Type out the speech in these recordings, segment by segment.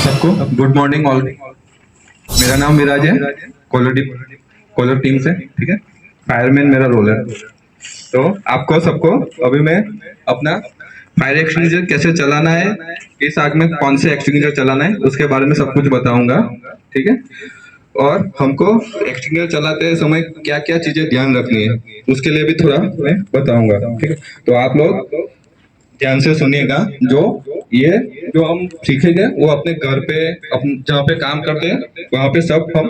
सबको good morning all. मेरा नाम विराज है, कोलर टीम से। ठीक है, फायरमैन मेरा रोल है। तो आपको सबको अभी मैं अपना फायर एक्सटिंग्विशर कैसे चलाना है, किस आग में कौन से एक्सटिंग्विशर चलाना है, उसके बारे में सब कुछ बताऊंगा। ठीक है, और हमको एक्सटिंग्विशर चलाते समय क्या क्या चीजें ध्यान रखनी है, उसके लिए भी थोड़ा मैं बताऊंगा। ठीक है, तो आप लोग ध्यान से सुनिएगा। ये जो हम सीखेंगे वो अपने घर पे, जहाँ पे काम करते हैं वहां पे सब हम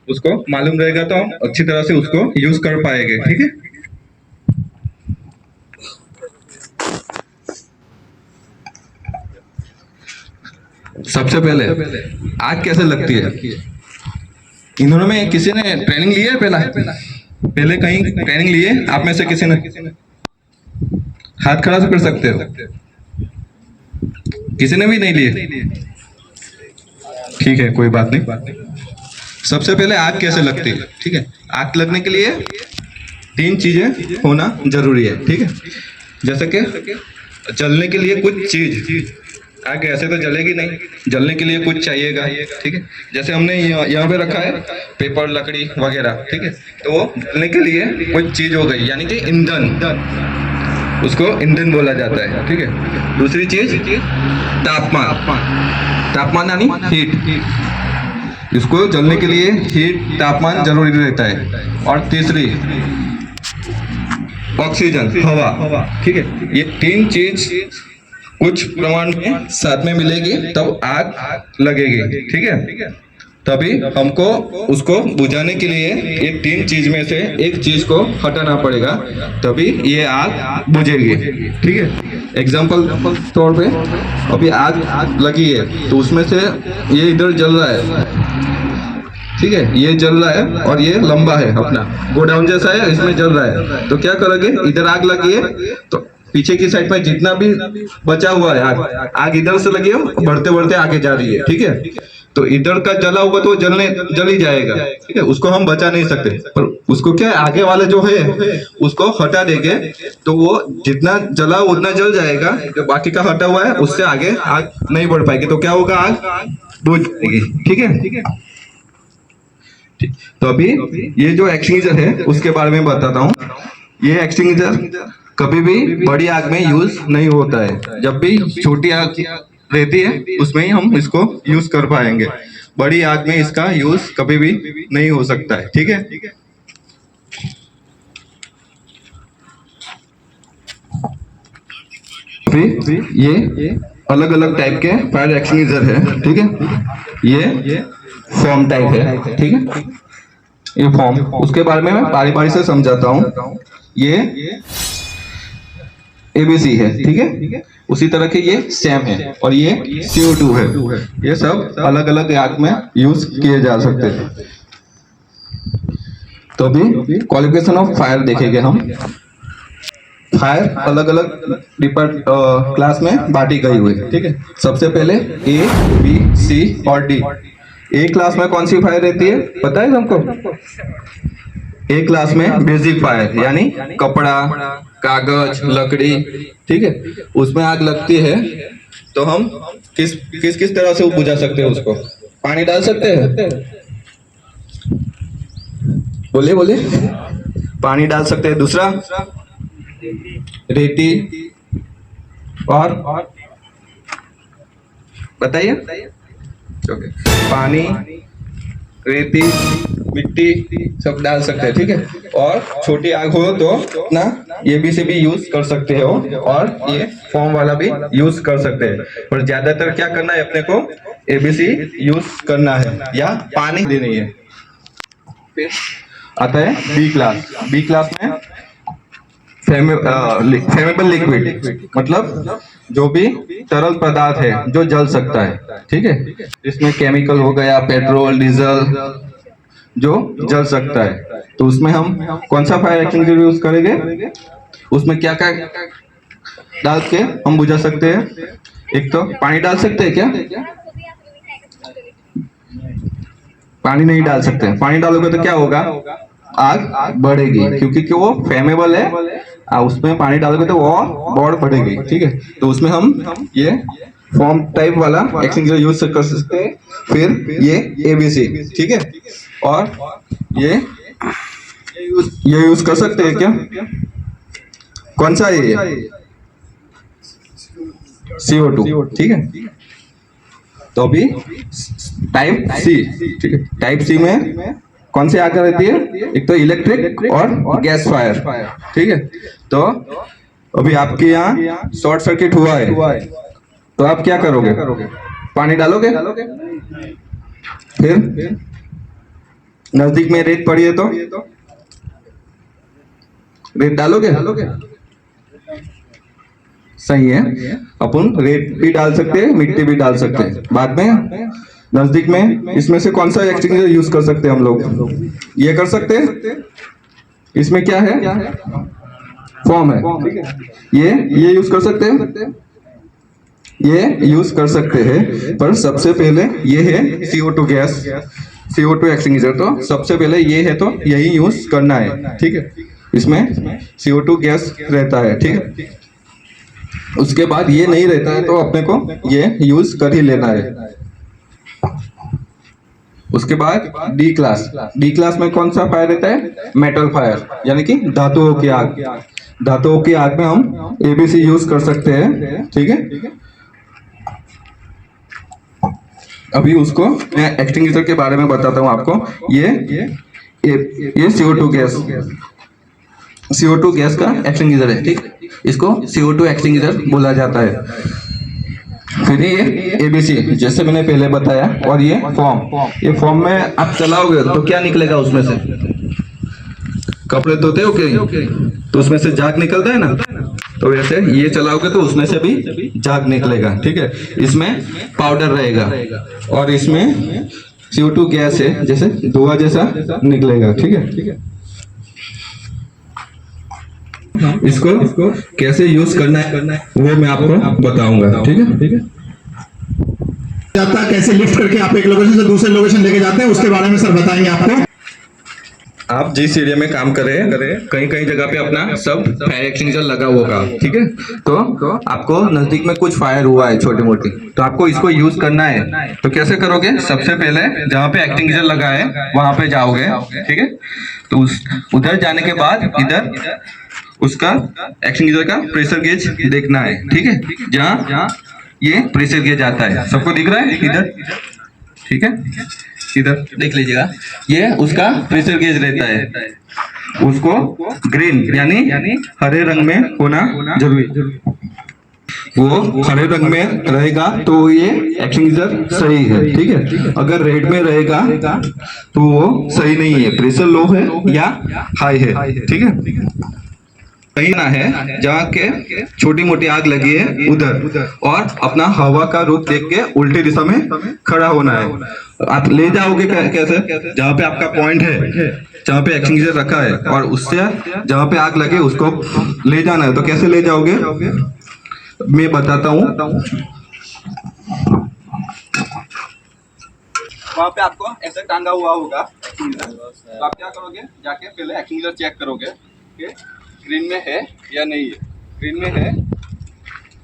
उसको मालूम रहेगा, तो हम अच्छी तरह से उसको यूज कर पाएंगे। ठीक है, सबसे पहले आग कैसे लगती है, इन्होंने में किसी ने ट्रेनिंग ली है? पहले कहीं ट्रेनिंग ली है आप में से किसी ने? हाथ खड़ा कर सकते हो? किसी ने भी नहीं लिए? ठीक है, कोई बात नहीं। सबसे पहले आग कैसे लगती है? ठीक है, आग लगने के लिए तीन चीजें होना जरूरी है। ठीक है, जैसे कि जलने के लिए कुछ चीज, आग ऐसे तो जलेगी नहीं, जलने के लिए कुछ चाहिएगा। ठीक है, जैसे हमने यहाँ पे रखा है पेपर, लकड़ी वगैरह। ठीक है, तो वो जलने के लिए कुछ चीज हो गई, यानी कि ईंधन, उसको ईंधन बोला जाता है। ठीक है, दूसरी चीज तापमान यानी हीट, इसको जलने के लिए हीट, तापमान जरूरी रहता है। और तीसरी ऑक्सीजन, हवा। ठीक है, ये तीन चीज कुछ प्रमाण में साथ में मिलेगी तब आग लगेगी। ठीक है, तभी हमको उसको बुझाने के लिए ये तीन चीज में से एक चीज को हटाना पड़ेगा, तभी ये आग बुझेगी। ठीक है, एग्जाम्पल तौर पे अभी आग लगी है तो उसमें से ये इधर जल रहा है। ठीक है, ये जल रहा है और ये लंबा है, अपना गोडाउन जैसा है, इसमें जल रहा है। तो क्या करोगे, इधर आग लगी है तो पीछे की साइड पर जितना भी बचा हुआ है आग इधर से लगी है, बढ़ते बढ़ते आगे जा रही है। ठीक है, तो इधर का जला हुआ तो जल ही जाएगा। ठीक है, उसको हम बचा नहीं सकते, पर उसको क्या है, आगे वाले जो है उसको हटा देंगे तो वो जितना जला उतना जल जाएगा, जो बाकी का हटा हुआ है उससे आगे आग नहीं बढ़ पाएगी, तो क्या होगा, आग बुझ जाएगी। ठीक है, तो अभी ये जो एक्सटिंग्विशर है उसके बारे में बताता हूँ। ये एक्सटिंग्विशर कभी भी बड़ी आग में यूज नहीं होता है, जब भी छोटी आग रहती है उसमें ही हम इसको यूज कर पाएंगे। बड़ी आग में इसका यूज कभी भी नहीं हो सकता है। ठीक है, फिर ये अलग अलग टाइप के फायर एक्सटिंग्विशर है। ठीक है, ये फॉर्म टाइप है। ठीक है, ये फॉर्म, उसके बारे में मैं बारी बारी से समझाता हूँ। ये एबीसी है। ठीक है, उसी तरह के ये सेम है, और ये CO2 है। ये सब अलग अलग आग में यूज किए जा सकते हैं। तो अभी क्वालिफिकेशन ऑफ फायर देखेंगे हम। फायर अलग अलग क्लास में बांटी गई हुई है। ठीक है, सबसे पहले A, B, C और D। ए क्लास में कौन सी फायर रहती है पता है हमको? ए क्लास में बेसिक फायर, यानी कपड़ा, कागज, लकड़ी। ठीक है, उसमें आग लगती है तो हम किस किस किस तरह से बुझा सकते हैं उसको? पानी डाल सकते हैं, बोले बोले, पानी डाल सकते हैं। दूसरा रेती, और बताइए। ओके, पानी, रेती, मिट्टी सब डाल सकते हैं। ठीक है, और छोटी आग हो तो अपना ये भी से भी यूज कर सकते हो, और ये फॉर्म वाला भी यूज कर सकते हैं। पर ज्यादातर क्या करना है, अपने को ABC यूज करना है या पानी देनी है। फिर आता है बी क्लास में फ्लेमेबल लिक्विड, मतलब जो भी तरल पदार्थ है जो जल सकता है। ठीक है, इसमें केमिकल हो गया, पेट्रोल, डीजल, जो जल सकता है। तो उसमें हम कौन सा फायर एक्सटिंग्विशर यूज करेंगे? उसमें क्या क्या डाल के हम बुझा सकते हैं? एक तो पानी डाल सकते हैं क्या? पानी नहीं डाल सकते। पानी डालोगे तो क्या होगा, आग बढ़ेगी, क्योंकि वो फ्लेमेबल है। उसमें पानी डालोगे तो वो और बढ़ेगी। ठीक है, तो उसमें हम ये फॉर्म टाइप वाला एक्सटिंग्विशर यूज कर सकते हैं। फिर ये एबीसी, ठीक है, और ये यूज कर सकते हैं क्या? कौन सा है ये? CO2, ठीक है। तो अभी टाइप सी, ठीक है, टाइप सी में कौन सी आग रहती है? एक तो इलेक्ट्रिक और गैस फायर, ठीक है। तो अभी आपके यहाँ शॉर्ट सर्किट हुआ है, तो आप क्या करोगे? पानी डालोगे? फिर नजदीक में रेत पड़ी है तो रेत डालोगे? सही है, अपन रेत भी डाल सकते हैं, मिट्टी भी डाल सकते हैं बाद में। नजदीक में इसमें से कौन सा एक्सटिंग्विशर यूज कर सकते हैं हम लोग? ये कर सकते हैं। इसमें क्या है? फॉर्म है, ठीक है। ये यूज कर सकते हैं, ये यूज कर सकते हैं, पर सबसे पहले ये है CO2 गैस, CO2 एक्सटिंग्विशर। तो सबसे पहले ये है तो यही यूज करना है, ठीक है। इसमें CO2 गैस रहता है, ठीक है। उसके बाद ये नहीं रहता है तो अपने को ये यूज कर ही लेना है। उसके बाद डी क्लास में कौन सा फायर रहता है? मेटल फायर, यानी कि धातुओं की आग। धातुओं की आग में हम एबीसी यूज कर सकते हैं, ठीक है। अभी उसको मैं एक्सटिंग्विशर के बारे में बताता हूँ आपको। ये CO2 गैस का एक्सटिंग्विशर है, ठीक। इसको CO2 एक्सटिंग्विशर बोला जाता है। फिर ये एबीसी जैसे मैंने पहले बताया, और ये फॉर्म में आप चलाओगे तो क्या निकलेगा उसमें से? कपड़े धोते हो क्या, तो उसमें से झाग निकलता है ना, तो वैसे ये चलाओगे तो उसमें से भी झाग निकलेगा, ठीक है। इसमें पाउडर रहेगा और इसमें CO2 गैस है, जैसे धुआं जैसा निकलेगा, ठीक है। इसको कैसे यूज करना है वो मैं आपको बताऊंगा, ठीक है। जाता है, कैसे लिफ्ट करके आप एक लोकेशन से दूसरे लोकेशन लेके जाते हैं, उसके बारे में सर बताएंगे आपको। आप जिस एरिया में काम कर रहे हैं, कहीं कहीं जगह पे अपना सब फायर एक्सटिंग्विशर लगा होगा, ठीक है। तो आपको नजदीक में कुछ फायर हुआ है छोटी मोटी, तो आपको इसको यूज करना है। तो कैसे करोगे? सबसे पहले जहाँ पे एक्सटिंग्विशर लगा है वहां पे जाओगे, ठीक है। तो उधर जाने के बाद इधर उसका एक्सटिंग्विशर का प्रेशर गेज देखना है, ठीक है। जहाँ ये प्रेशर गेज आता है, सबको दिख रहा है इधर, ठीक है। इधर देख लीजिएगा, ये उसका प्रेशर गेज रहता है। उसको ग्रीन यानी हरे रंग में होना जरूरी। वो हरे रंग में रहेगा तो ये एक्सटिंग्विशर सही है, ठीक है। अगर रेड में रहेगा तो वो सही नहीं है, प्रेशर लो है या हाई है, ठीक है। कहीं ना है जहाँ के छोटी मोटी आग लगी है उधर, और अपना हवा का रुख देख के उल्टी दिशा में खड़ा होना है। आप ले जाओगे कैसे? जहाँ पे आपका पॉइंट है, जहाँ पे एक्सटिंग्विशर रखा है, और उससे जहाँ पे आग लगे उसको ले जाना है। तो कैसे ले जाओगे मैं बताता हूँ। वहाँ पे आपको ऐसे टांगा हुआ होगा, तो आप क्या करोगे? जाके पहले एक्सटिंग्विशर चेक करोगे कि ग्रीन में है या नहीं है। ग्रीन में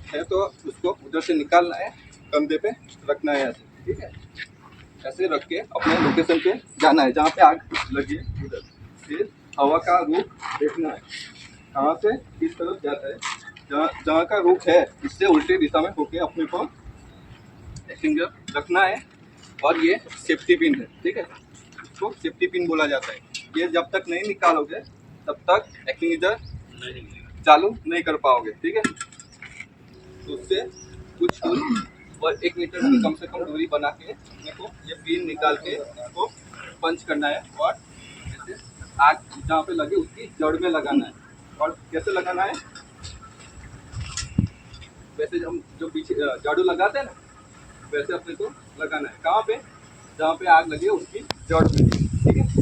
है तो उसको उधर से निकालना है, कंधे पे रखना है ऐसे, ठीक है। ऐसे रख के अपने लोकेशन पे जाना है जहाँ पे आग लगी है उधर। फिर हवा का रुख देखना है, कहाँ से किस तरफ जाता है। जहाँ का रुख है इससे उल्टी दिशा में होके अपने को एक्सटिंग्विशर रखना है। और ये सेफ्टी पिन है, ठीक है। इसको सेफ्टी पिन बोला जाता है। ये जब तक नहीं निकालोगे तब तक एक्सटिंग्विशर चालू नहीं कर पाओगे, ठीक है। तो उससे कुछ दूर और 1 मीटर की कम से कम दूरी बना के अपने को ये पिन निकाल के इसको पंच करना है, और जैसे आग जहाँ पे लगे उसकी जड़ में लगाना है। और कैसे लगाना है? वैसे हम जो पीछे झाड़ू लगाते हैं ना, वैसे अपने को लगाना है। कहाँ पे? जहाँ पे आग लगी है उसकी जड़ में, ठीक है।